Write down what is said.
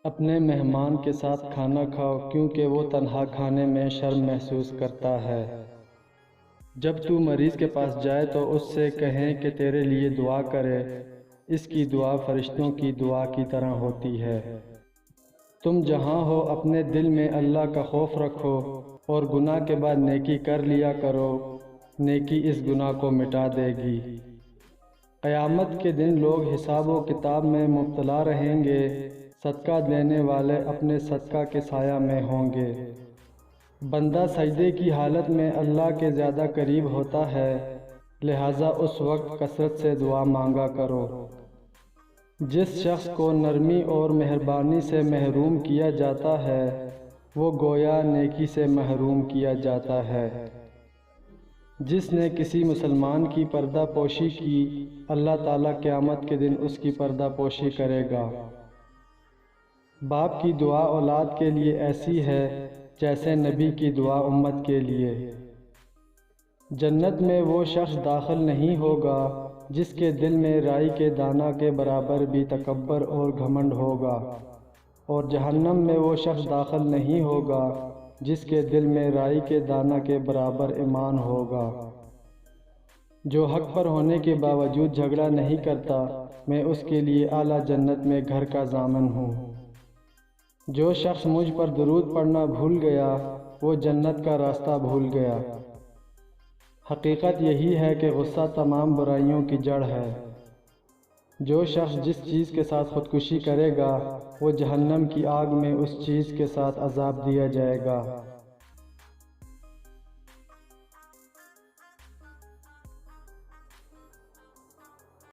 اپنے مہمان کے ساتھ کھانا کھاؤ کیونکہ وہ تنہا کھانے میں شرم محسوس کرتا ہے۔ جب تو مریض کے پاس جائے تو اس سے کہیں کہ تیرے لیے دعا کرے، اس کی دعا فرشتوں کی دعا کی طرح ہوتی ہے۔ تم جہاں ہو اپنے دل میں اللہ کا خوف رکھو اور گناہ کے بعد نیکی کر لیا کرو، نیکی اس گناہ کو مٹا دے گی۔ قیامت کے دن لوگ حساب و کتاب میں مبتلا رہیں گے، صدقہ دینے والے اپنے صدقہ کے سایہ میں ہوں گے۔ بندہ سجدے کی حالت میں اللہ کے زیادہ قریب ہوتا ہے، لہٰذا اس وقت کثرت سے دعا مانگا کرو۔ جس شخص کو نرمی اور مہربانی سے محروم کیا جاتا ہے، وہ گویا نیکی سے محروم کیا جاتا ہے۔ جس نے کسی مسلمان کی پردہ پوشی کی، اللہ تعالیٰ قیامت کے دن اس کی پردہ پوشی کرے گا۔ باپ کی دعا اولاد کے لیے ایسی ہے جیسے نبی کی دعا امت کے لیے۔ جنت میں وہ شخص داخل نہیں ہوگا جس کے دل میں رائی کے دانہ کے برابر بھی تکبر اور گھمنڈ ہوگا، اور جہنم میں وہ شخص داخل نہیں ہوگا جس کے دل میں رائی کے دانہ کے برابر ایمان ہوگا۔ جو حق پر ہونے کے باوجود جھگڑا نہیں کرتا، میں اس کے لیے اعلیٰ جنت میں گھر کا ضامن ہوں۔ جو شخص مجھ پر درود پڑھنا بھول گیا، وہ جنت کا راستہ بھول گیا۔ حقیقت یہی ہے کہ غصہ تمام برائیوں کی جڑ ہے۔ جو شخص جس چیز کے ساتھ خودکشی کرے گا، وہ جہنم کی آگ میں اس چیز کے ساتھ عذاب دیا جائے گا۔